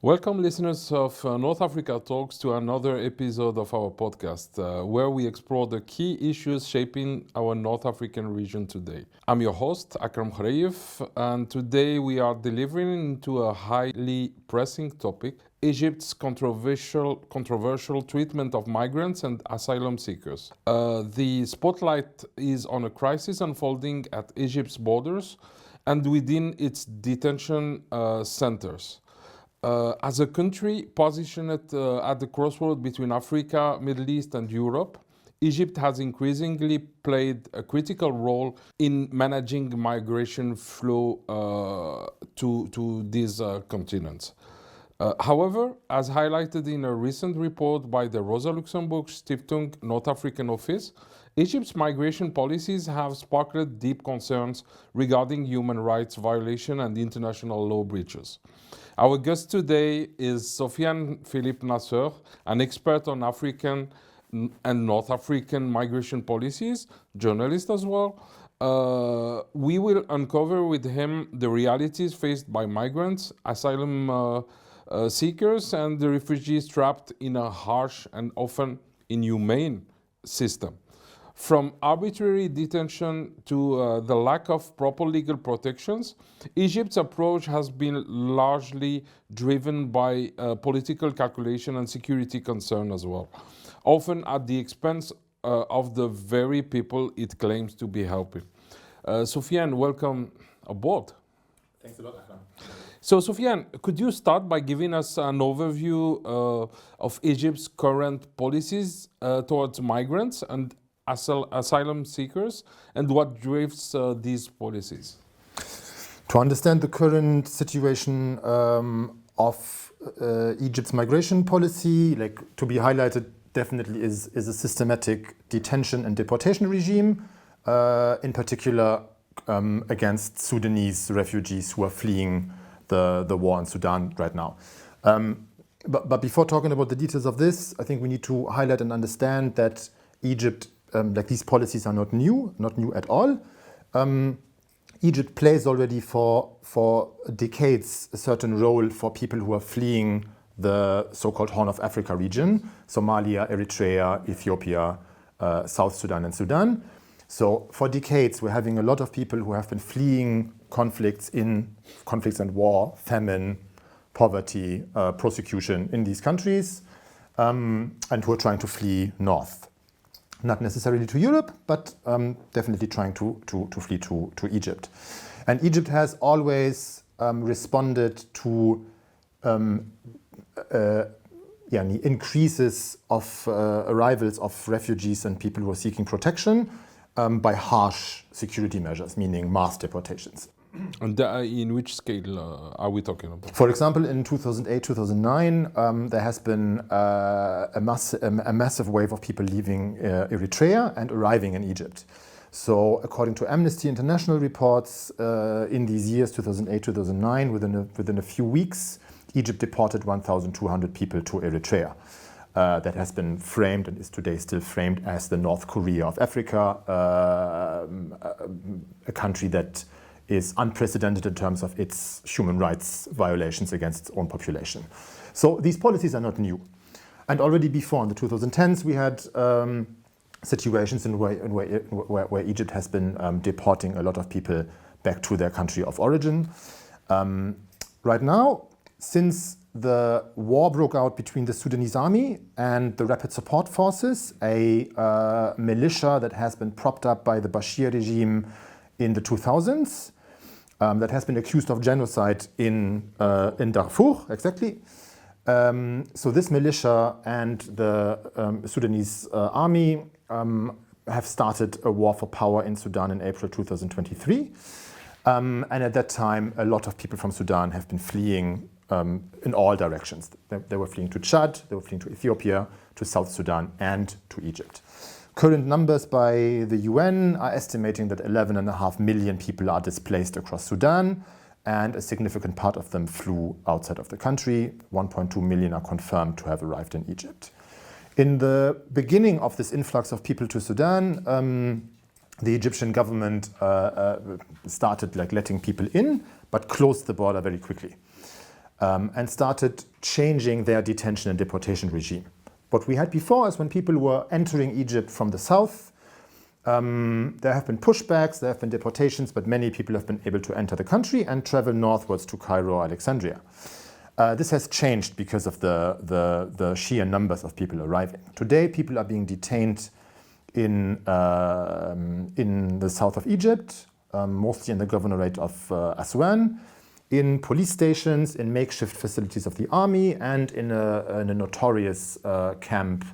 Welcome, listeners of North Africa Talks, to another episode of our podcast, where we explore the key issues shaping our North African region today. I'm your host, Akram Khreif, and today we are delivering into a highly pressing topic: Egypt's controversial treatment of migrants and asylum seekers. The spotlight is on a crisis unfolding at Egypt's borders and within its detention centers. As a country positioned at the crossroad between Africa, Middle East, and Europe, Egypt has increasingly played a critical role in managing migration flow to these continents. However, as highlighted in a recent report by the Rosa Luxemburg Stiftung North African Office, Egypt's migration policies have sparked deep concerns regarding human rights violation and international law breaches. Our guest today is Sofian Philip Naceur, an expert on African and North African migration policies, journalist as well. We will uncover with him the realities faced by migrants, asylum seekers, and the refugees trapped in a harsh and often inhumane system. From arbitrary detention to the lack of proper legal protections, Egypt's approach has been largely driven by political calculation and security concern as well, often at the expense of the very people it claims to be helping. Sofian, welcome aboard. Thanks a lot, Akram. So, Sofian, could you start by giving us an overview of Egypt's current policies towards migrants and asylum seekers, and what drives these policies? To understand the current situation of Egypt's migration policy, to be highlighted definitely is a systematic detention and deportation regime, in particular against Sudanese refugees who are fleeing the war in Sudan right now. But before talking about the details of this, I think we need to highlight and understand that Egypt, these policies are not new at all. Egypt plays already for decades a certain role for people who are fleeing the so-called Horn of Africa region: Somalia, Eritrea, Ethiopia, South Sudan, and Sudan. So for decades, we're having a lot of people who have been fleeing conflicts and war, famine, poverty, persecution in these countries, and who are trying to flee north. Not necessarily to Europe, but definitely trying to flee to Egypt. And Egypt has always responded to increases of arrivals of refugees and people who are seeking protection by harsh security measures, meaning mass deportations. And in which scale are we talking about? For example, in 2008-2009, there has been a massive wave of people leaving Eritrea and arriving in Egypt. So according to Amnesty International reports, in these years, 2008-2009, within a few weeks, Egypt deported 1,200 people to Eritrea. That has been framed and is today still framed as the North Korea of Africa, a country that is unprecedented in terms of its human rights violations against its own population. So these policies are not new. And already before, in the 2010s, we had situations where Egypt has been deporting a lot of people back to their country of origin. Right now, since the war broke out between the Sudanese army and the Rapid Support Forces, a militia that has been propped up by the Bashir regime in the 2000s, that has been accused of genocide in Darfur, exactly. So this militia and the Sudanese army have started a war for power in Sudan in April 2023. And at that time, a lot of people from Sudan have been fleeing in all directions. They were fleeing to Chad, they were fleeing to Ethiopia, to South Sudan, and to Egypt. Current numbers by the UN are estimating that 11.5 million people are displaced across Sudan, and a significant part of them flew outside of the country. 1.2 million are confirmed to have arrived in Egypt. In the beginning of this influx of people to Sudan, the Egyptian government started letting people in, but closed the border very quickly. and started changing their detention and deportation regime. What we had before is when people were entering Egypt from the south, there have been pushbacks, there have been deportations, but many people have been able to enter the country and travel northwards to Cairo or Alexandria. This has changed because of the sheer numbers of people arriving. Today, people are being detained in the south of Egypt, mostly in the governorate of Aswan, in police stations, in makeshift facilities of the army, and in a notorious camp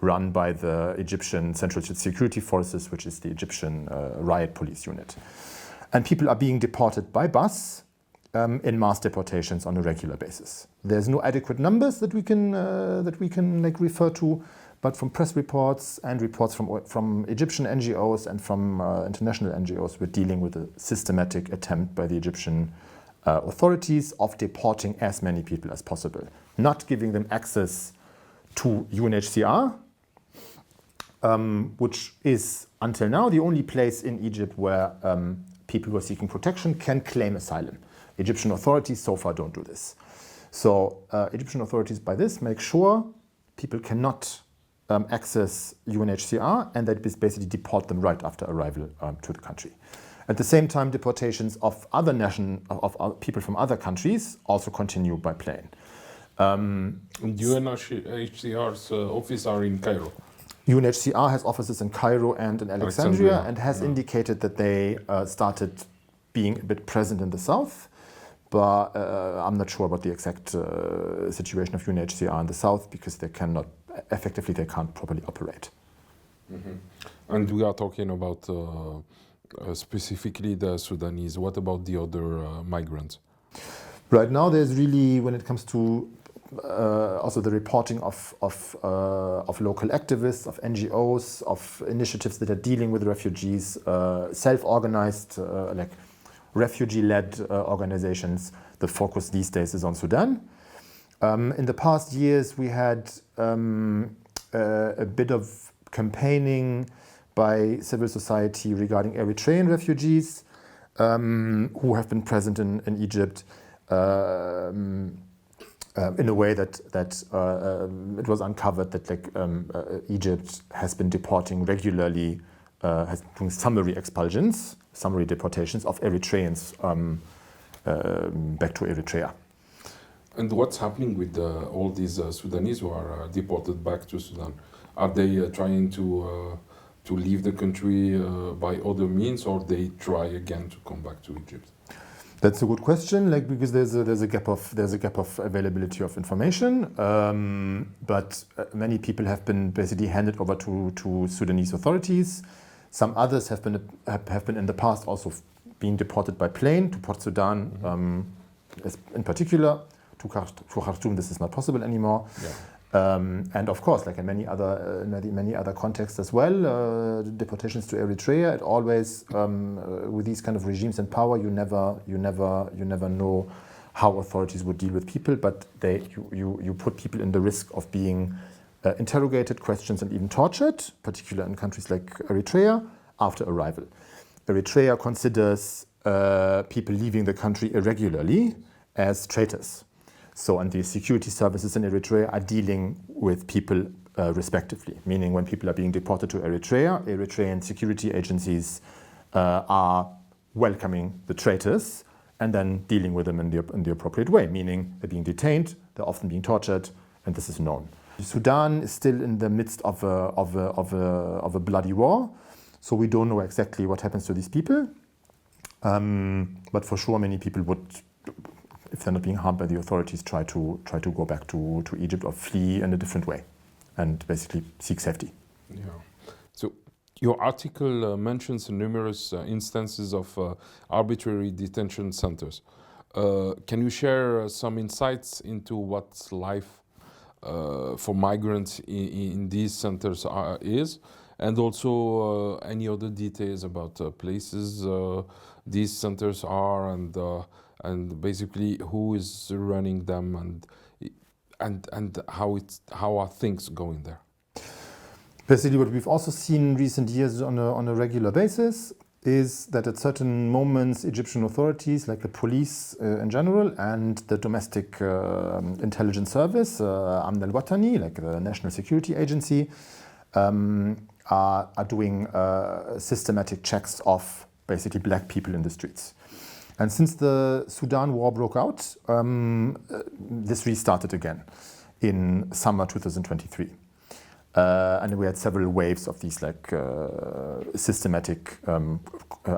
run by the Egyptian Central Security Forces, which is the Egyptian riot police unit. And people are being deported by bus in mass deportations on a regular basis. There's no adequate numbers that we can refer to, but from press reports and reports from Egyptian NGOs and from international NGOs, we're dealing with a systematic attempt by the Egyptian authorities of deporting as many people as possible, not giving them access to UNHCR, which is until now the only place in Egypt where people who are seeking protection can claim asylum. Egyptian authorities so far don't do this. So Egyptian authorities by this make sure people cannot access UNHCR, and that basically deport them right after arrival to the country. At the same time, deportations of of people from other countries also continue by plane. UNHCR's office are in Cairo. UNHCR has offices in Cairo and in Alexandria and has indicated that they started being a bit present in the south, but I'm not sure about the exact situation of UNHCR in the south because they can't properly operate. Mm-hmm. And we are talking about specifically the Sudanese. What about the other migrants? Right now, there's really, when it comes to also the reporting of local activists, of NGOs, of initiatives that are dealing with refugees, self-organized, like refugee-led organizations. The focus these days is on Sudan. In the past years, we had a bit of campaigning by civil society regarding Eritrean refugees who have been present in Egypt in a way that it was uncovered that Egypt has been deporting regularly, has doing summary expulsions, summary deportations of Eritreans back to Eritrea. And what's happening with all these Sudanese who are deported back to Sudan? Are they trying to leave the country by other means, or they try again to come back to Egypt? That's a good question. Because there's a gap of availability of information, but many people have been basically handed over to Sudanese authorities. Some others have been in the past also being deported by plane to Port Sudan, in particular. To Khartoum, this is not possible anymore. Yeah. And of course, like in many other contexts as well, deportations to Eritrea. It always, with these kind of regimes in power, you never know how authorities would deal with people. But you put people in the risk of being interrogated, questioned, and even tortured, particularly in countries like Eritrea, after arrival. Eritrea considers people leaving the country irregularly as traitors. So, and the security services in Eritrea are dealing with people respectively, meaning when people are being deported to Eritrea, Eritrean security agencies are welcoming the traitors and then dealing with them in the appropriate way, meaning they're being detained, they're often being tortured, and this is known. Sudan is still in the midst of a bloody war, so we don't know exactly what happens to these people, but for sure many people would, if they're not being harmed by the authorities, try to go back to Egypt or flee in a different way and basically seek safety. Yeah. So your article mentions numerous instances of arbitrary detention centers. Can you share some insights into what's life for migrants in these centers is? And also any other details about places these centers are and basically who is running them and how are things going there? Basically, what we've also seen in recent years on a regular basis is that at certain moments Egyptian authorities, like the police in general, and the domestic intelligence service, Amn al-Watani, like the National Security Agency, are doing systematic checks of basically black people in the streets. And since the Sudan war broke out, this restarted again in summer 2023. And we had several waves of these systematic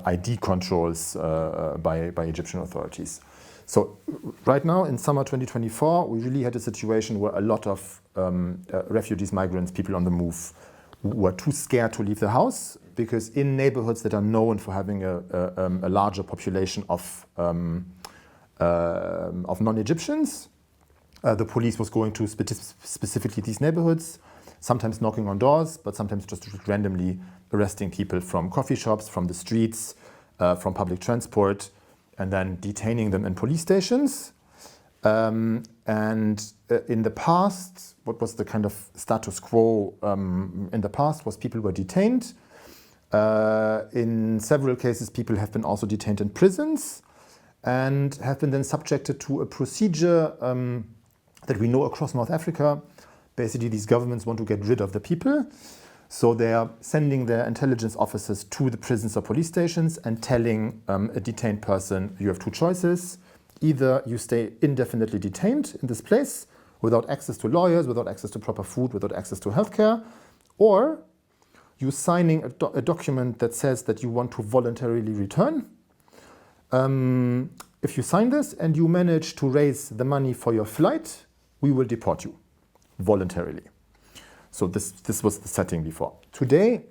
ID controls by Egyptian authorities. So right now in summer 2024, we really had a situation where a lot of refugees, migrants, people on the move were too scared to leave the house, because in neighborhoods that are known for having a larger population of non-Egyptians, the police was going to specifically these neighborhoods, sometimes knocking on doors, but sometimes just randomly arresting people from coffee shops, from the streets, from public transport, and then detaining them in police stations. And in the past, what was the kind of status quo in the past was people were detained. In several cases, people have been also detained in prisons and have been then subjected to a procedure that we know across North Africa. Basically, these governments want to get rid of the people. So they are sending their intelligence officers to the prisons or police stations and telling a detained person, you have two choices. Either you stay indefinitely detained in this place without access to lawyers, without access to proper food, without access to healthcare, or you're signing a document that says that you want to voluntarily return. If you sign this and you manage to raise the money for your flight, we will deport you voluntarily. So this was the setting before. Today,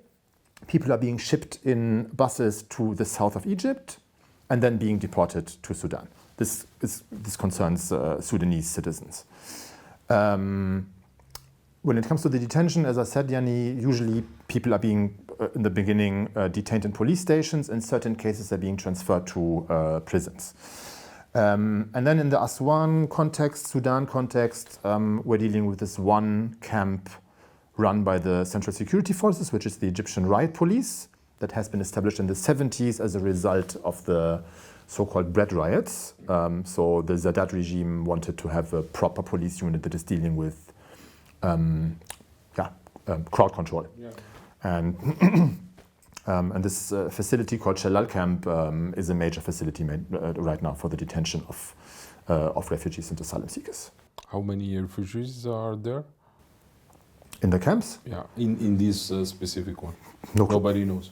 people are being shipped in buses to the south of Egypt and then being deported to Sudan. This concerns Sudanese citizens. When it comes to the detention, as I said, Yanni, usually people are being, in the beginning, detained in police stations. In certain cases, they're being transferred to prisons. And then in the Aswan context, Sudan context, we're dealing with this one camp run by the Central Security Forces, which is the Egyptian Riot Police, that has been established in the 70s as a result of the so-called bread riots. So the Sadat regime wanted to have a proper police unit that is dealing with crowd control. Yeah. And this facility called Shalal Camp is a major facility right now for the detention of refugees and asylum seekers. How many refugees are there? In the camps? Yeah, in this specific one. Nobody knows.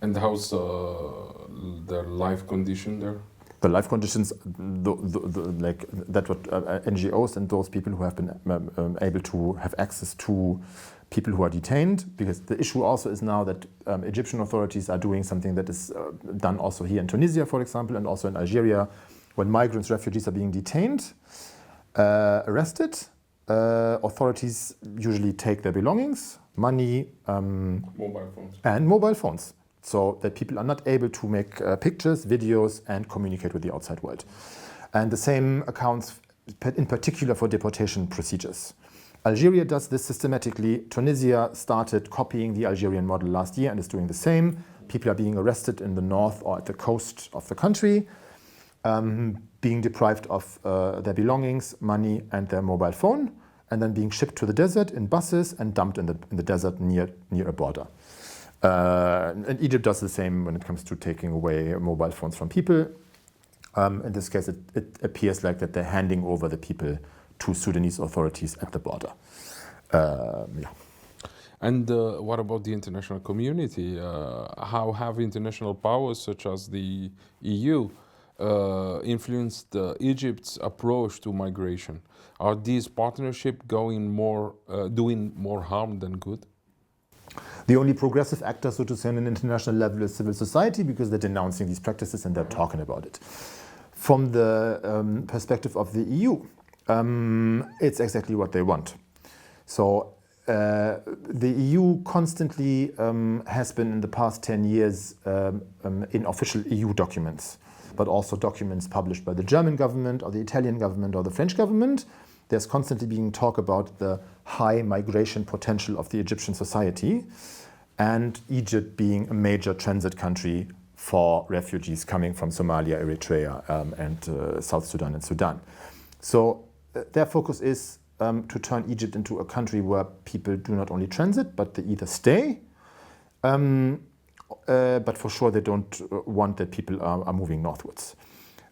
And how's their life condition there? The life conditions, like that, what NGOs and those people who have been able to have access to people who are detained, because the issue also is now that Egyptian authorities are doing something that is done also here in Tunisia, for example, and also in Algeria, when migrants, refugees are being detained, arrested. Authorities usually take their belongings, money, mobile phones, so that people are not able to make pictures, videos, and communicate with the outside world. And the same accounts in particular for deportation procedures. Algeria does this systematically. Tunisia started copying the Algerian model last year and is doing the same. People are being arrested in the north or at the coast of the country, being deprived of their belongings, money, and their mobile phone, and then being shipped to the desert in buses and dumped in the desert near a border. And Egypt does the same when it comes to taking away mobile phones from people. In this case, it appears like that they're handing over the people to Sudanese authorities at the border. And what about the international community? How have international powers such as the EU influenced Egypt's approach to migration? Are these partnerships doing more harm than good? The only progressive actor, so to say, on an international level is civil society, because they're denouncing these practices and they're talking about it. From the perspective of the EU, it's exactly what they want. So the EU constantly has been in the past 10 years in official EU documents, but also documents published by the German government or the Italian government or the French government. There's constantly being talk about the high migration potential of the Egyptian society. and Egypt being a major transit country for refugees coming from Somalia, Eritrea, and South Sudan and Sudan. So their focus is to turn Egypt into a country where people do not only transit, but they either stay, but for sure they don't want that people are moving northwards.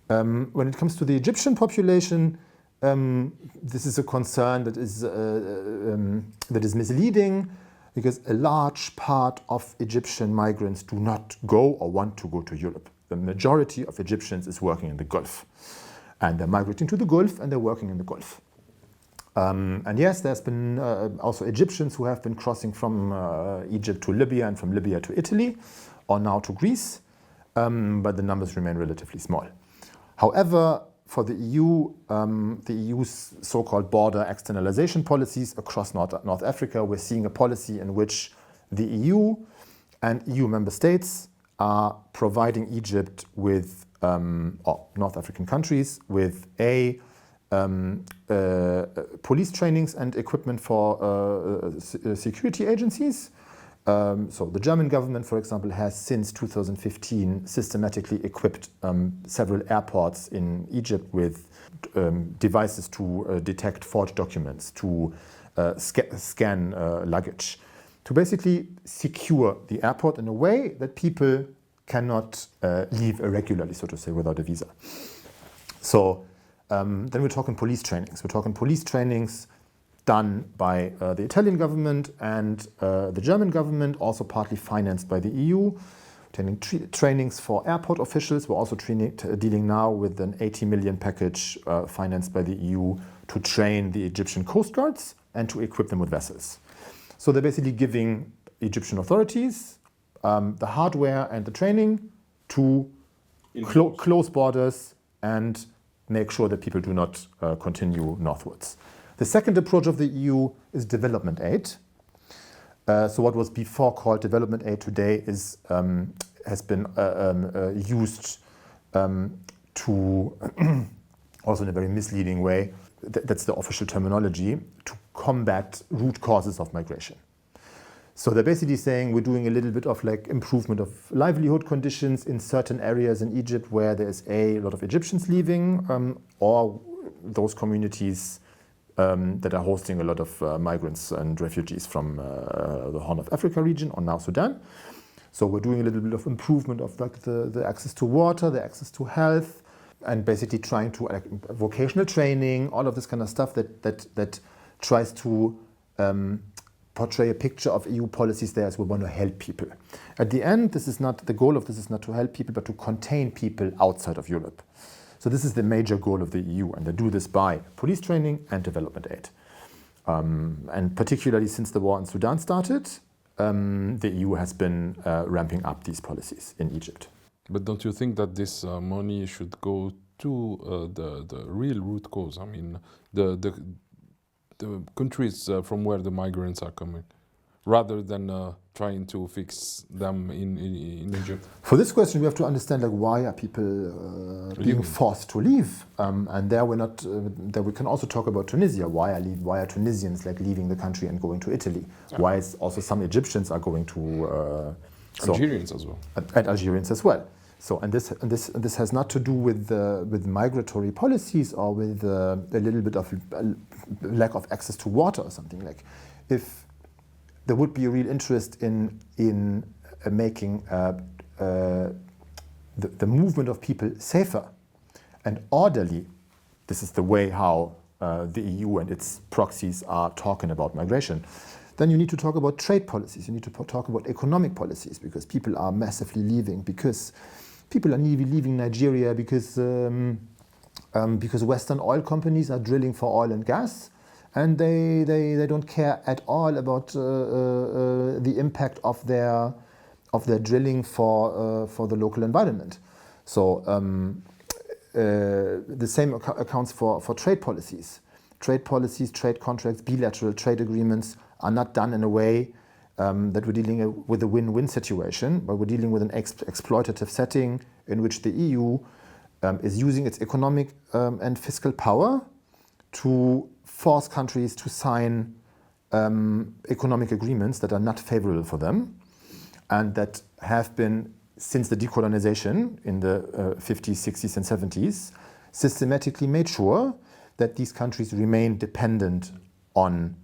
When it comes to the Egyptian population, this is a concern that is misleading, because a large part of Egyptian migrants do not go or want to go to Europe. The majority of Egyptians is working in the Gulf. And they're migrating to the Gulf and they're working in the Gulf. And yes, there's been also Egyptians who have been crossing from Egypt to Libya and from Libya to Italy, or now to Greece, but the numbers remain relatively small. However, for the EU, the EU's so-called border externalization policies across North Africa, we're seeing a policy in which the EU and EU member states are providing Egypt with, or North African countries, with police trainings and equipment for security agencies. So the German government, for example, has since 2015 systematically equipped several airports in Egypt with devices to detect forged documents, to scan luggage, to basically secure the airport in a way that people cannot leave irregularly, so to say, without a visa. So then we're talking police trainings. We're talking police trainings done by the Italian government and the German government, also partly financed by the EU. Trainings for airport officials. We're also dealing now with an 80 million package financed by the EU to train the Egyptian coast guards and to equip them with vessels. So they're basically giving Egyptian authorities the hardware and the training to close borders and make sure that people do not continue northwards. The second approach of the EU is development aid. So what was before called development aid today has been used to, also in a very misleading way, that's the official terminology, to combat root causes of migration. So they're basically saying we're doing a little bit of like improvement of livelihood conditions in certain areas in Egypt where there's a lot of Egyptians leaving, or those communities that are hosting a lot of migrants and refugees from the Horn of Africa region, or now Sudan. So we're doing a little bit of improvement of like the access to water, the access to health, and basically trying to vocational training, all of this kind of stuff that tries to portray a picture of EU policies there as we want to help people. At the end, the goal of this is not to help people, but to contain people outside of Europe. So this is the major goal of the EU, and they do this by police training and development aid. And particularly since the war in Sudan started, the EU has been ramping up these policies in Egypt. But don't you think that this money should go to the real root cause? I mean, the countries from where the migrants are coming, rather than trying to fix them in Egypt? For this question, we have to understand like why are people being forced to leave, and there we're not. There we can also talk about Tunisia. Why are Tunisians like leaving the country and going to Italy? Yeah. Why is also some Egyptians are going to Algerians as well, and Algerians as well. So and this has not to do with migratory policies or with a little bit of lack of access to water or something. Like if there would be a real interest in making the movement of people safer and orderly, this is the way how the EU and its proxies are talking about migration, then you need to talk about trade policies, you need to talk about economic policies, because people are massively leaving, because people are leaving Nigeria because Western oil companies are drilling for oil and gas, and they don't care at all about the impact of their drilling for the local environment. So the same accounts for trade policies. Trade policies, trade contracts, bilateral trade agreements are not done in a way that we're dealing with a win-win situation, but we're dealing with an exploitative setting in which the EU is using its economic and fiscal power to force countries to sign economic agreements that are not favorable for them. and that have been, since the decolonization in the 50s, 60s, and 70s, systematically made sure that these countries remain dependent on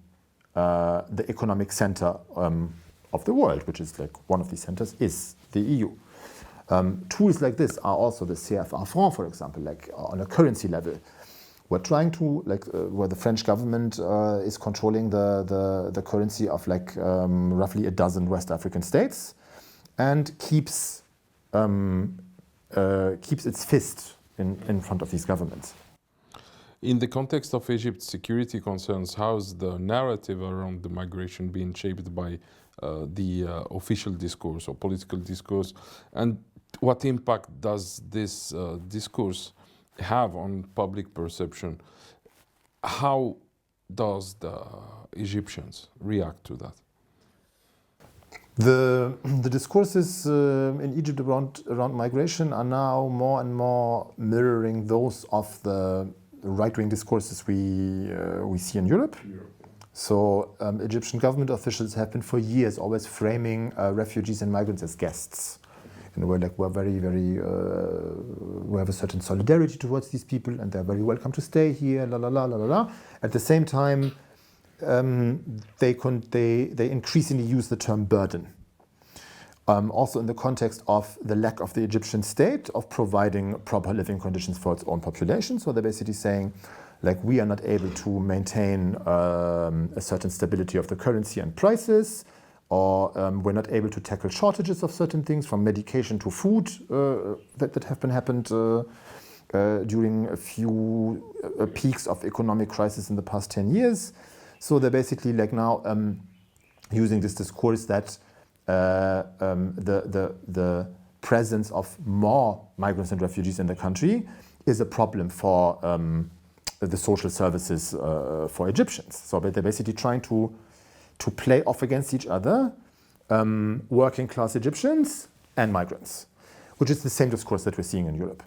the economic center of the world, which is like one of these centers is the EU. Tools like this are also the CFA franc, for example, like on a currency level. We're trying to, where the French government is controlling the currency of roughly a dozen West African states, and keeps its fist in front of these governments. In the context of Egypt's security concerns, how is the narrative around the migration being shaped by the official discourse or political discourse, and what impact does this discourse have on public perception? How does the Egyptians react to that? The discourses in Egypt around migration are now more and more mirroring those of the right-wing discourses we see in Europe. So Egyptian government officials have been for years always framing refugees and migrants as guests. In a way, like we have a certain solidarity towards these people, and they're very welcome to stay here. La la la la la la. At the same time, they increasingly use the term burden. Also in the context of the lack of the Egyptian state of providing proper living conditions for its own population. So they're basically saying, like, we are not able to maintain a certain stability of the currency and prices, or we're not able to tackle shortages of certain things, from medication to food that have happened during a few peaks of economic crisis in the past 10 years. So they're basically like now using this discourse that the presence of more migrants and refugees in the country is a problem for the social services for Egyptians. So they're basically trying to play off against each other working class Egyptians and migrants, which is the same discourse that we're seeing in Europe.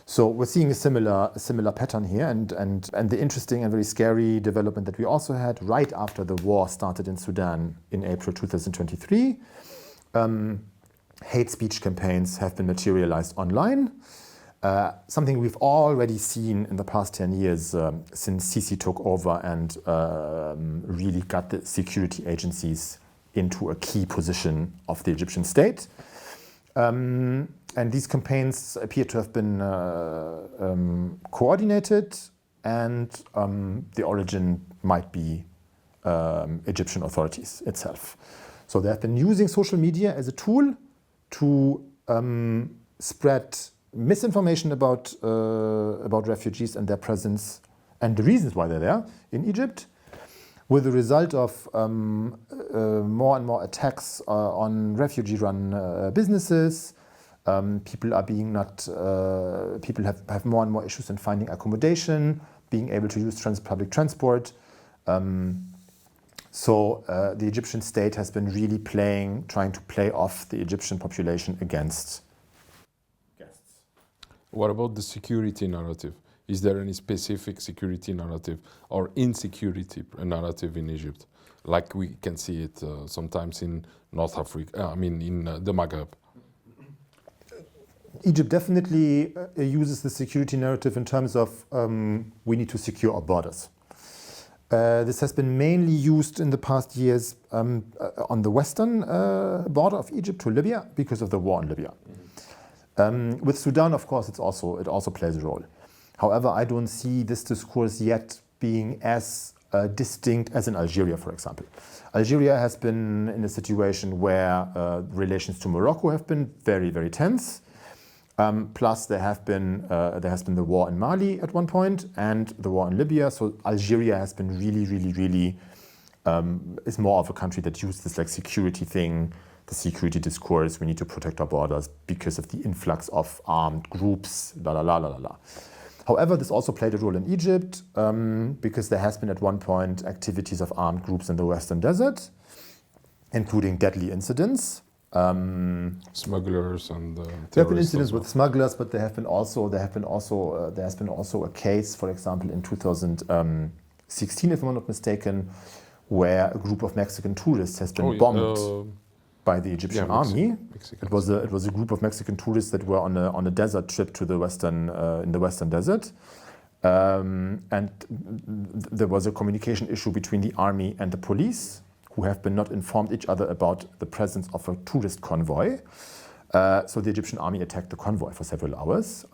So we're seeing a similar pattern here, and the interesting and very scary development that we also had right after the war started in Sudan in April 2023. Hate speech campaigns have been materialized online, something we've already seen in the past 10 years since Sisi took over and really got the security agencies into a key position of the Egyptian state. And these campaigns appear to have been coordinated, and the origin might be Egyptian authorities itself. So they have been using social media as a tool to spread misinformation about refugees and their presence and the reasons why they're there in Egypt, with the result of more and more attacks on refugee-run businesses. People have more and more issues in finding accommodation, being able to use public transport. So the Egyptian state has been really trying to play off the Egyptian population against guests. What about the security narrative? Is there any specific security narrative or insecurity narrative in Egypt, like we can see it sometimes in North Africa? In the Maghreb. Egypt definitely uses the security narrative in terms of we need to secure our borders. This has been mainly used in the past years on the western border of Egypt to Libya because of the war in Libya. With Sudan, of course, it also plays a role. However, I don't see this discourse yet being as distinct as in Algeria, for example. Algeria has been in a situation where relations to Morocco have been very, very tense. Plus, there has been the war in Mali at one point and the war in Libya. So Algeria has been really is more of a country that uses this like security thing, the security discourse. We need to protect our borders because of the influx of armed groups. La la la la la. However, this also played a role in Egypt because there has been at one point activities of armed groups in the Western Desert, including deadly incidents. Smugglers and there have been incidents with smugglers, but there has been also a case, for example, in 2016, if I'm not mistaken, where a group of Mexican tourists has been bombed. by the Egyptian army. Mexicans. It was a group of Mexican tourists that were on a desert trip to the in the western desert, and there was a communication issue between the army and the police, who have been not informed each other about the presence of a tourist convoy. So the Egyptian army attacked the convoy for several hours.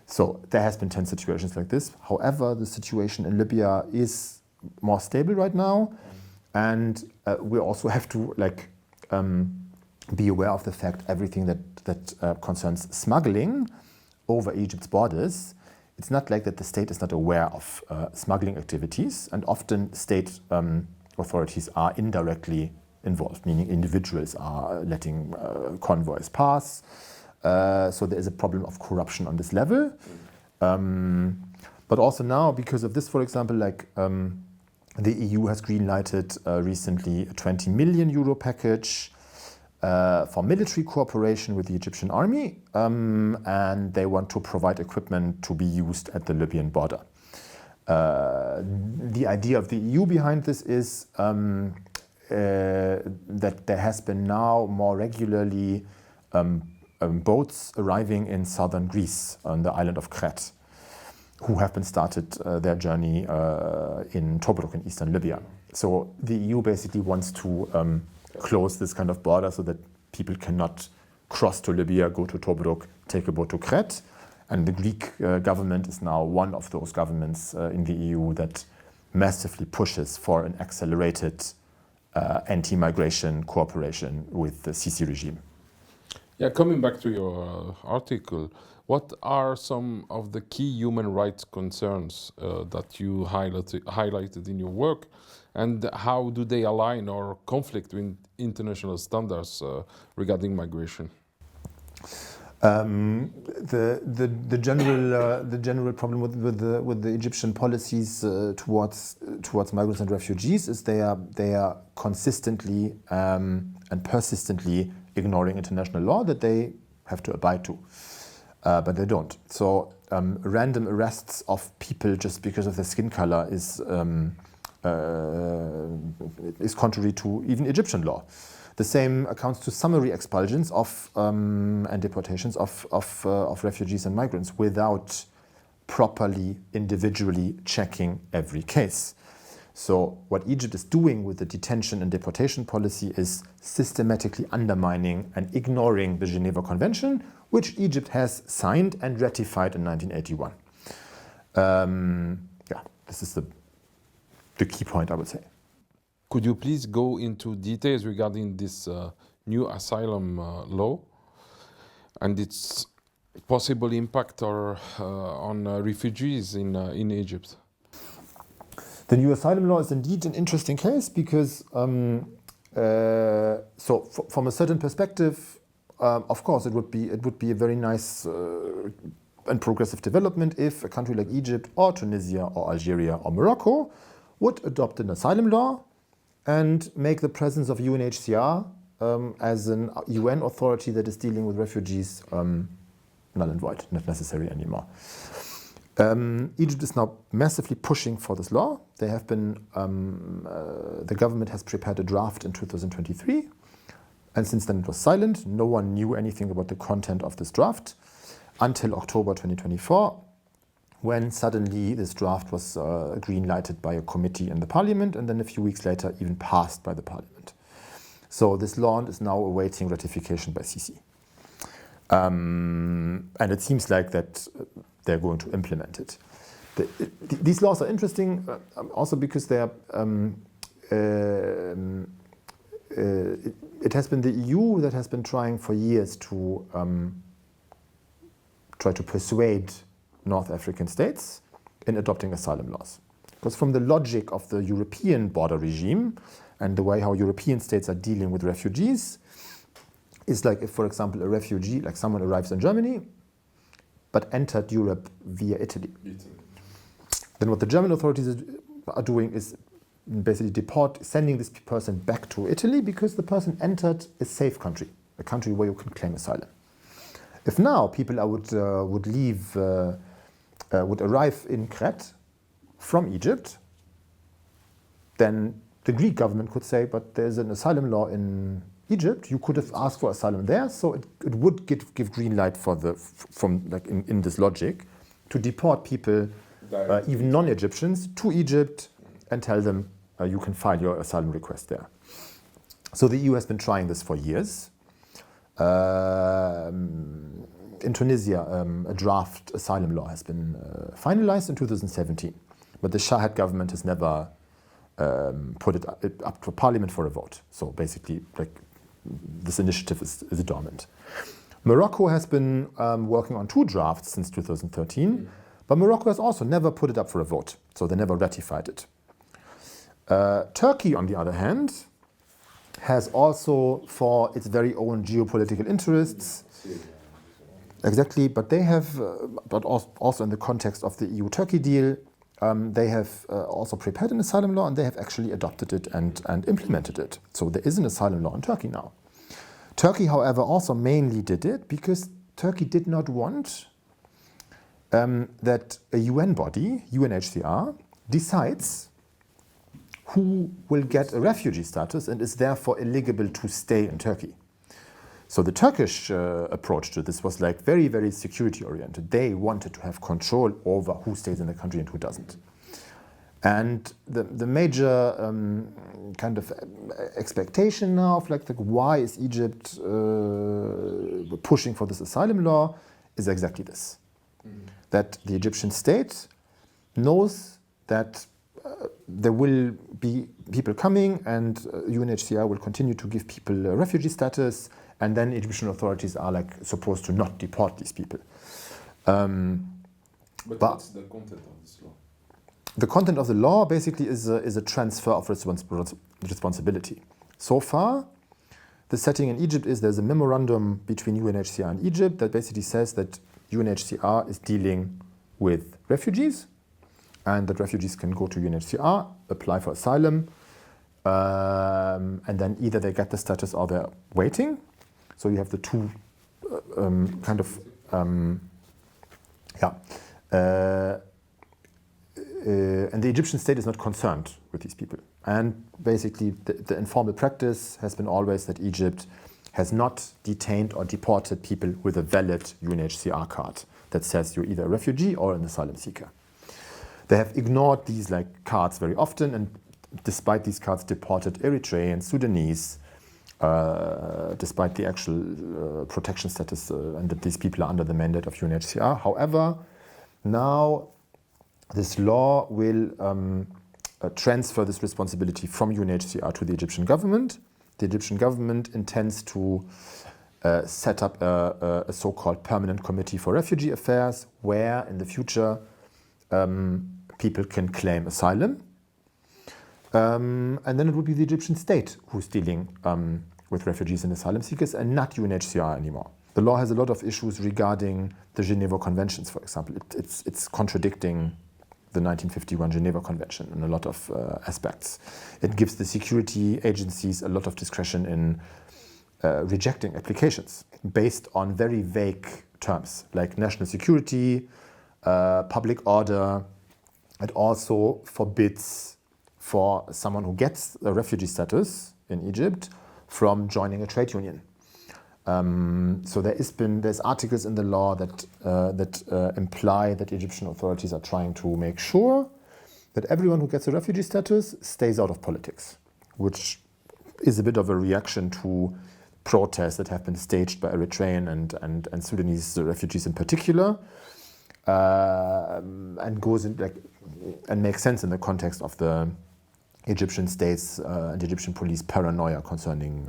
So there has been tense situations like this. However, the situation in Libya is more stable right now, and we also have to be aware of the fact everything that concerns smuggling over Egypt's borders. It's not like that the state is not aware of smuggling activities, and often state authorities are indirectly involved, meaning individuals are letting convoys pass. So there is a problem of corruption on this level. But also now, because of this, for example, the EU has green-lighted recently a 20 million euro package for military cooperation with the Egyptian army, and they want to provide equipment to be used at the Libyan border. The idea of the EU behind this is that there has been now more regularly boats arriving in southern Greece on the island of Crete, who have been started their journey in Tobruk in eastern Libya. So the EU basically wants to close this kind of border so that people cannot cross to Libya, go to Tobruk, take a boat to Crete. And the Greek government is now one of those governments in the EU that massively pushes for an accelerated anti-migration cooperation with the Sisi regime. Yeah, coming back to your article, what are some of the key human rights concerns that you highlighted in your work, and how do they align or conflict with international standards regarding migration? The general problem with the Egyptian policies towards migrants and refugees is they are consistently and persistently ignoring international law that they have to abide to, but they don't. So random arrests of people just because of their skin color is contrary to even Egyptian law. The same accounts to summary expulsions of and deportations of refugees and migrants without properly individually checking every case. So what Egypt is doing with the detention and deportation policy is systematically undermining and ignoring the Geneva Convention, which Egypt has signed and ratified in 1981. This is the key point, I would say. Could you please go into details regarding this new asylum law and its possible impact on refugees in Egypt? The new asylum law is indeed an interesting case because, from a certain perspective, of course, it would be a very nice and progressive development if a country like Egypt or Tunisia or Algeria or Morocco would adopt an asylum law and make the presence of UNHCR as an UN authority that is dealing with refugees null and void, not necessary anymore. Egypt is now massively pushing for this law. They have been, the government has prepared a draft in 2023, and since then it was silent. No one knew anything about the content of this draft until October 2024, when suddenly this draft was green-lighted by a committee in the parliament, and then a few weeks later even passed by the parliament. So this law is now awaiting ratification by Sisi. And it seems like that they're going to implement it. These laws are interesting also because they are, it has been the EU that has been trying for years to try to persuade North African states in adopting asylum laws. Because from the logic of the European border regime and the way how European states are dealing with refugees, is like if, for example, a refugee, like someone arrives in Germany, but entered Europe via Italy. Then what the German authorities are doing is basically sending this person back to Italy because the person entered a safe country, a country where you can claim asylum. If now people would arrive in Crete from Egypt, then the Greek government could say, but there's an asylum law in Egypt, you could have asked for asylum there, so it would give green light for in this logic to deport people, even non-Egyptians, to Egypt and tell them you can file your asylum request there. So the EU has been trying this for years. In Tunisia, a draft asylum law has been finalized in 2017, but the Shahed government has never put it up to parliament for a vote. So basically, this initiative is dormant. Morocco has been working on 2 drafts since 2013, but Morocco has also never put it up for a vote, so they never ratified it. Turkey, on the other hand, has also, for its very own geopolitical interests, exactly, but they have, but also in the context of the EU-Turkey deal, they have also prepared an asylum law and they have actually adopted it and implemented it. So there is an asylum law in Turkey now. Turkey, however, also mainly did it because Turkey did not want that a UN body, UNHCR, decides who will get a refugee status and is therefore eligible to stay in Turkey. So the Turkish approach to this was very, very security oriented. They wanted to have control over who stays in the country and who doesn't. And the major kind of expectation now of why is Egypt pushing for this asylum law is exactly this. That the Egyptian state knows that there will be people coming and UNHCR will continue to give people refugee status, and then Egyptian authorities are supposed to not deport these people. But what's the content of this law? The content of the law basically is a transfer of responsibility. So far, the setting in Egypt is there's a memorandum between UNHCR and Egypt that basically says that UNHCR is dealing with refugees and that refugees can go to UNHCR, apply for asylum, and then either they get the status or they're waiting. So you have the two and the Egyptian state is not concerned with these people. And basically the informal practice has been always that Egypt has not detained or deported people with a valid UNHCR card that says you're either a refugee or an asylum seeker. They have ignored these cards very often, and despite these cards deported Eritreans, Sudanese, despite the actual protection status and that these people are under the mandate of UNHCR. However, now this law will transfer this responsibility from UNHCR to the Egyptian government. The Egyptian government intends to set up a so-called permanent committee for refugee affairs, where in the future people can claim asylum. And then it would be the Egyptian state who's dealing with refugees and asylum seekers and not UNHCR anymore. The law has a lot of issues regarding the Geneva Conventions, for example. It's contradicting the 1951 Geneva Convention in a lot of aspects. It gives the security agencies a lot of discretion in rejecting applications based on very vague terms like national security, public order. It also forbids for someone who gets a refugee status in Egypt from joining a trade union. So there's articles in the law that imply that Egyptian authorities are trying to make sure that everyone who gets a refugee status stays out of politics, which is a bit of a reaction to protests that have been staged by Eritrean and Sudanese refugees in particular, and goes in and makes sense in the context of the Egyptian state's and Egyptian police paranoia concerning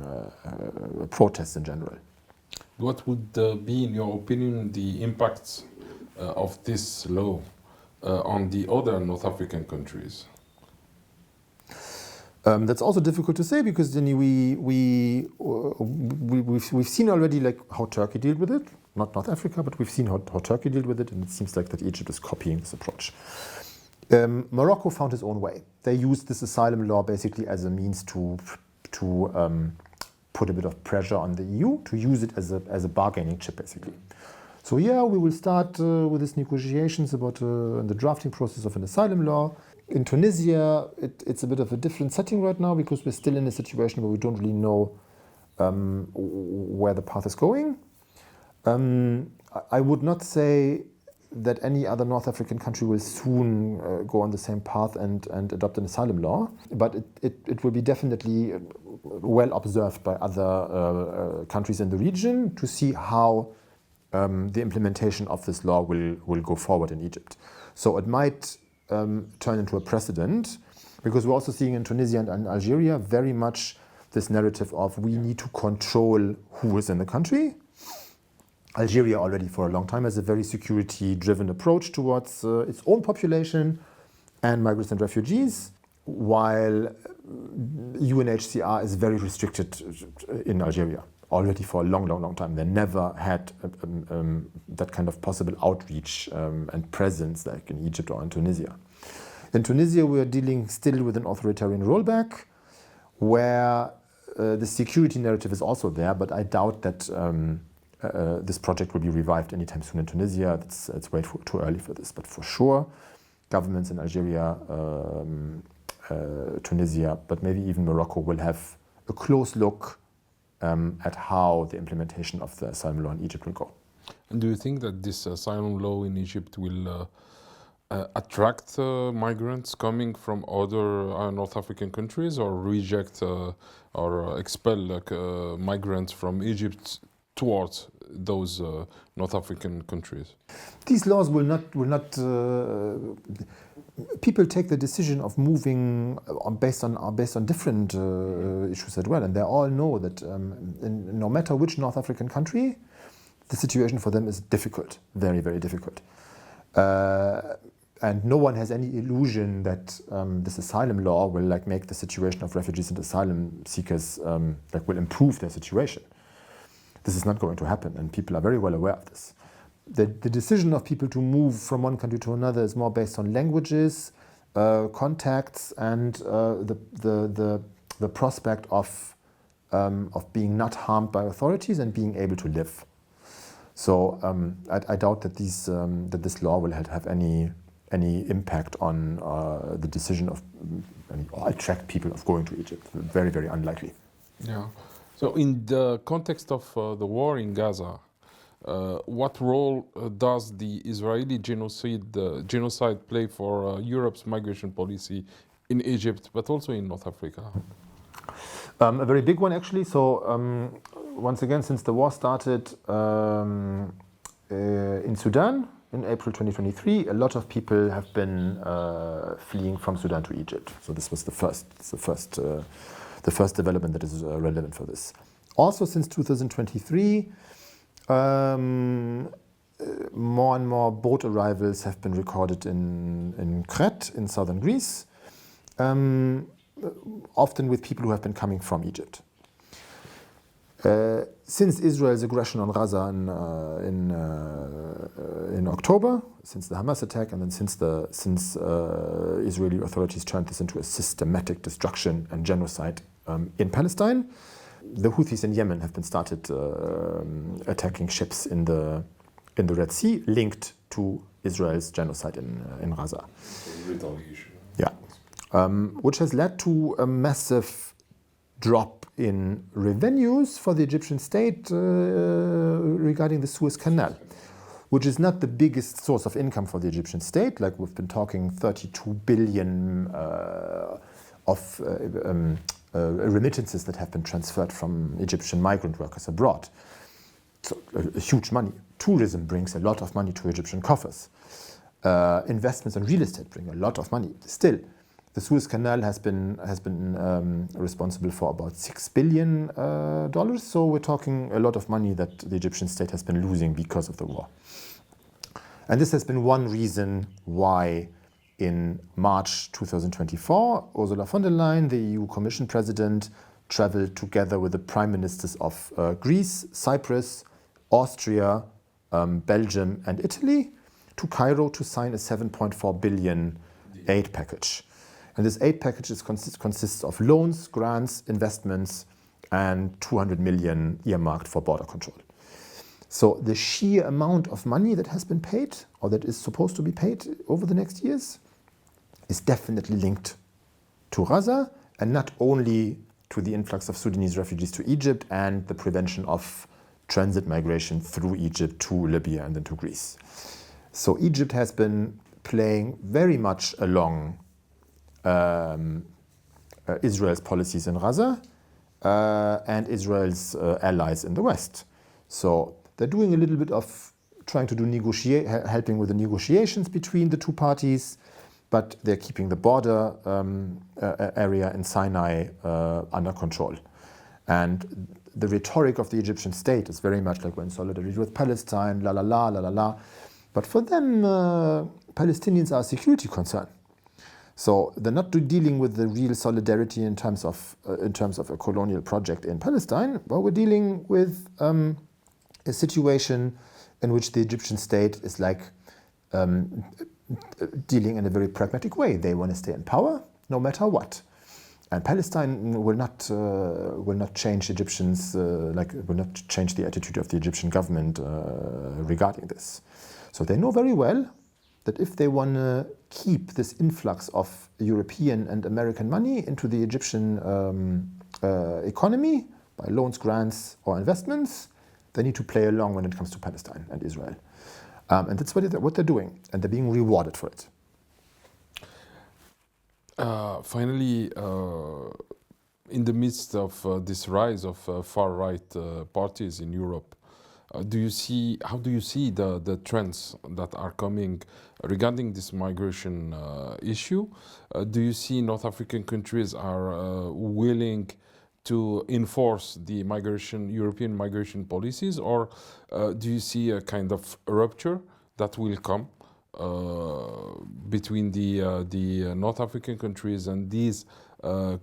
protests in general. What would be, in your opinion, the impacts of this law on the other North African countries? That's also difficult to say because then we've seen already how Turkey dealt with it, not North Africa, but we've seen how Turkey dealt with it, and it seems like that Egypt is copying this approach. Morocco found its own way. They used this asylum law basically as a means to put a bit of pressure on the EU, to use it as a bargaining chip, basically. So yeah, we will start with these negotiations about the drafting process of an asylum law. In Tunisia, it's a bit of a different setting right now because we're still in a situation where we don't really know where the path is going. I would not say that any other North African country will soon go on the same path and adopt an asylum law, but it will be definitely well observed by other countries in the region to see how the implementation of this law will go forward in Egypt. So it might turn into a precedent, because we're also seeing in Tunisia and Algeria very much this narrative of we need to control who is in the country. Algeria already for a long time has a very security-driven approach towards its own population and migrants and refugees, while UNHCR is very restricted in Algeria already for a long time. They never had that kind of possible outreach and presence like in Egypt or in Tunisia. In Tunisia, we are dealing still with an authoritarian rollback, where the security narrative is also there, but I doubt that this project will be revived anytime soon in Tunisia. It's way too early for this, but for sure, governments in Algeria, Tunisia, but maybe even Morocco will have a close look at how the implementation of the asylum law in Egypt will go. And do you think that this asylum law in Egypt will attract migrants coming from other North African countries, or reject or expel migrants from Egypt towards those North African countries? These laws will not. People take the decision of moving based on different issues as well, and they all know that no matter which North African country, the situation for them is difficult, very difficult. And no one has any illusion that this asylum law will make the situation of refugees and asylum seekers will improve their situation. This is not going to happen, and people are very well aware of this. The decision of people to move from one country to another is more based on languages, contacts, and the prospect of being not harmed by authorities and being able to live. So I doubt that this law will have any impact on the decision of or attract people of going to Egypt. Very unlikely. Yeah. So in the context of the war in Gaza, what role does the Israeli genocide play for Europe's migration policy in Egypt, but also in North Africa? A very big one, actually. So once again, since the war started in Sudan in April 2023, a lot of people have been fleeing from Sudan to Egypt. So this was the first development that is relevant for this. Also, since 2023, more and more boat arrivals have been recorded in Crete, in southern Greece, often with people who have been coming from Egypt. Since Israel's aggression on Gaza in October, since the Hamas attack, and then since Israeli authorities turned this into a systematic destruction and genocide in Palestine, the Houthis in Yemen have been started attacking ships in the Red Sea, linked to Israel's genocide in Gaza. Retaliation. Yeah, which has led to a massive drop in revenues for the Egyptian state regarding the Suez Canal, which is not the biggest source of income for the Egyptian state. Like we've been talking 32 billion of remittances that have been transferred from Egyptian migrant workers abroad. So huge money. Tourism brings a lot of money to Egyptian coffers. Investments in real estate bring a lot of money. Still, the Suez Canal has been responsible for about $6 billion. So we're talking a lot of money that the Egyptian state has been losing because of the war. And this has been one reason why in March 2024, Ursula von der Leyen, the EU Commission President, traveled together with the prime ministers of Greece, Cyprus, Austria, Belgium and Italy to Cairo to sign a 7.4 billion aid package. And this aid package consists of loans, grants, investments, and 200 million earmarked for border control. So the sheer amount of money that has been paid, or that is supposed to be paid over the next years, is definitely linked to Gaza, and not only to the influx of Sudanese refugees to Egypt and the prevention of transit migration through Egypt to Libya and then to Greece. So Egypt has been playing very much along Israel's policies in Gaza and Israel's allies in the West. So they're doing a little bit of trying to do helping with the negotiations between the two parties, but they're keeping the border area in Sinai under control. And the rhetoric of the Egyptian state is very much like we're in solidarity with Palestine, la la la, la la la. But for them, Palestinians are a security concern. So they're not dealing with the real solidarity in terms of a colonial project in Palestine, but we're dealing with a situation in which the Egyptian state is like dealing in a very pragmatic way. They want to stay in power no matter what. And Palestine will not change Egyptians, will not change the attitude of the Egyptian government regarding this. So they know very well that if they want to keep this influx of European and American money into the Egyptian economy by loans, grants, or investments, they need to play along when it comes to Palestine and Israel. And that's what they're doing, and they're being rewarded for it. Finally, in the midst of this rise of far-right parties in Europe, how do you see the trends that are coming regarding this migration issue? Do you see North African countries are willing to enforce the European migration policies, or do you see a kind of rupture that will come between the North African countries and these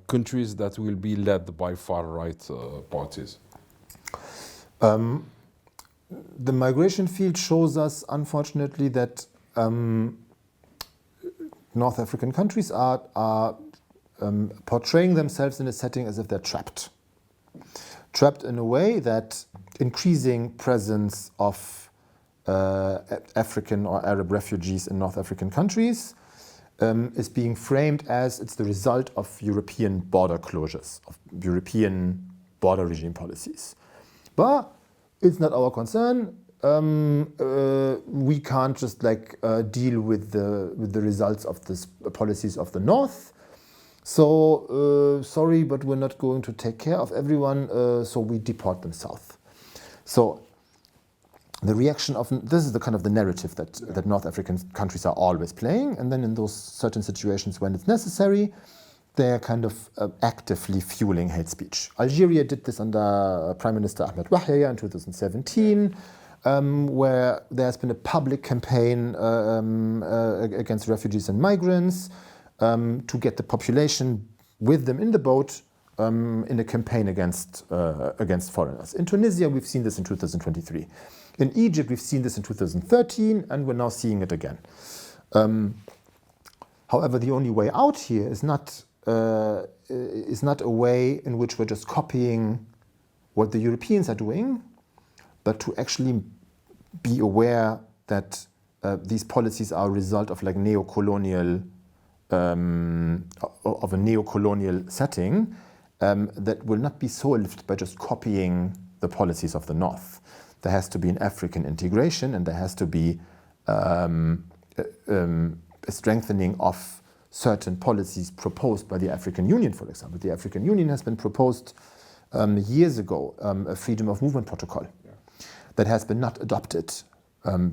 countries that will be led by far-right parties? The migration field shows us, unfortunately, that North African countries are portraying themselves in a setting as if they're trapped. Trapped in a way that increasing presence of African or Arab refugees in North African countries is being framed as it's the result of European border closures, of European border regime policies. But it's not our concern. We can't just deal with the results of the policies of the North. So sorry, but we're not going to take care of everyone. So we deport them south. So the reaction of this is the kind of the narrative that North African countries are always playing, and then in those certain situations when it's necessary, they're kind of actively fueling hate speech. Algeria did this under Prime Minister Ahmed Wahia in 2017, where there's been a public campaign against refugees and migrants to get the population with them in the boat in a campaign against foreigners. In Tunisia, we've seen this in 2023. In Egypt, we've seen this in 2013, and we're now seeing it again. However, the only way out here is not a way in which we're just copying what the Europeans are doing, but to actually be aware that these policies are a result of neocolonial, of a neocolonial setting that will not be solved by just copying the policies of the North. There has to be an African integration, and there has to be a strengthening of certain policies proposed by the African Union, for example. The African Union has been proposed years ago, a freedom of movement protocol that has been not adopted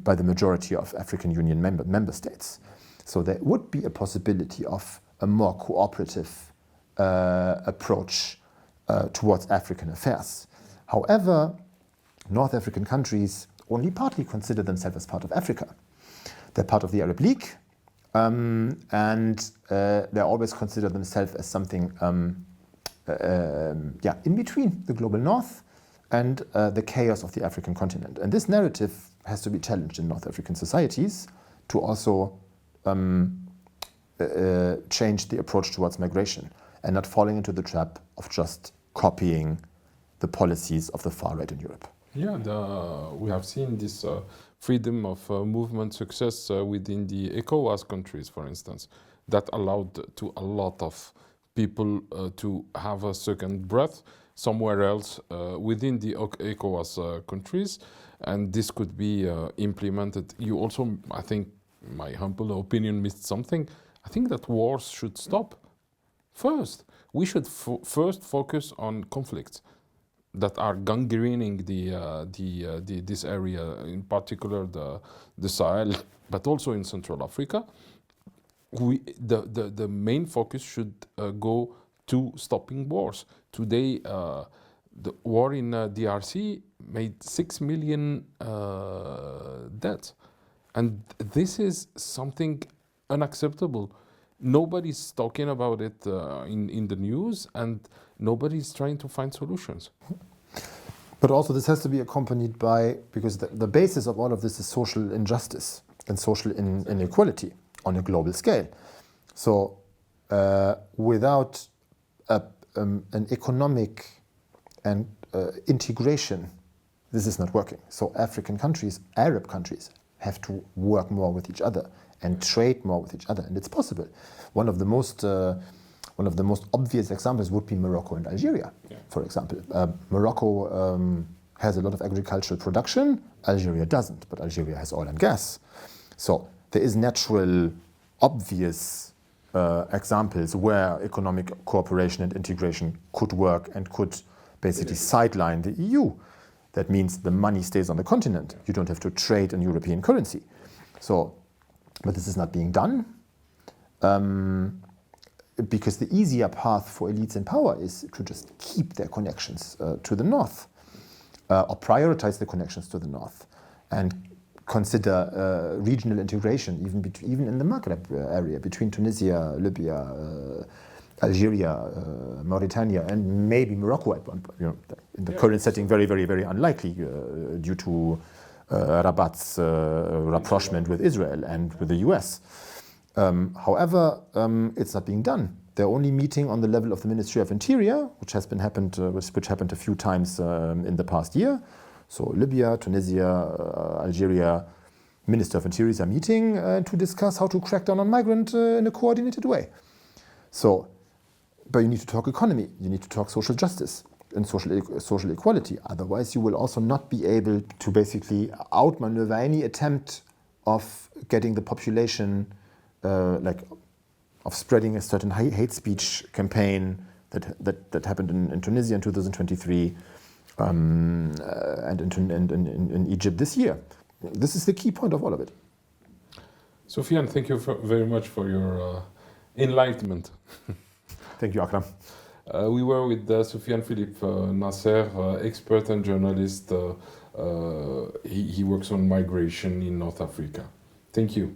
by the majority of African Union member states. So there would be a possibility of a more cooperative approach towards African affairs. However, North African countries only partly consider themselves as part of Africa. They're part of the Arab League, and they always consider themselves as something in between the global North and the chaos of the African continent. And this narrative has to be challenged in North African societies to also change the approach towards migration and not falling into the trap of just copying the policies of the far right in Europe. Yeah, we have seen this freedom of movement success within the ECOWAS countries, for instance. that allowed to a lot of people to have a second breath somewhere else within the ECOWAS countries, and this could be implemented. You also, I think, my humble opinion, missed something. I think that wars should stop first. We should first focus on conflicts that are gangrening this area, in particular the Sahel, but also in Central Africa. The main focus should go to stopping wars. Today, the war in DRC made 6 million deaths, and this is something unacceptable. Nobody's talking about it in the news, and nobody's trying to find solutions. But also this has to be accompanied by, because the basis of all of this is social injustice and social inequality on a global scale. So without an economic and integration, this is not working. So African countries, Arab countries, have to work more with each other and trade more with each other, and it's possible. One of the most obvious examples would be Morocco and Algeria, for example. Morocco has a lot of agricultural production, Algeria doesn't, but Algeria has oil and gas. So there is natural, obvious examples where economic cooperation and integration could work and could basically sideline the EU. That means the money stays on the continent. You don't have to trade in European currency. So, but this is not being done. Because the easier path for elites in power is to just keep their connections to the north, or prioritize the connections to the north, and consider regional integration, even in the Maghreb area, between Tunisia, Libya, Algeria, Mauritania, and maybe Morocco at one point. In the current setting, very, very, very unlikely due to Rabat's rapprochement with Israel and with the US. However, it's not being done. They're only meeting on the level of the Ministry of Interior, which happened a few times in the past year. So Libya, Tunisia, Algeria, Minister of Interiors are meeting to discuss how to crack down on migrants in a coordinated way. So, but you need to talk economy, you need to talk social justice and social equality. Otherwise, you will also not be able to basically outmaneuver any attempt of getting the population of spreading a certain hate speech campaign that happened in Tunisia in 2023 and in Egypt this year. This is the key point of all of it. Sofian, thank you very much for your enlightenment. Thank you, Akram. We were with Sofian Philip Naceur, expert and journalist. He works on migration in North Africa. Thank you.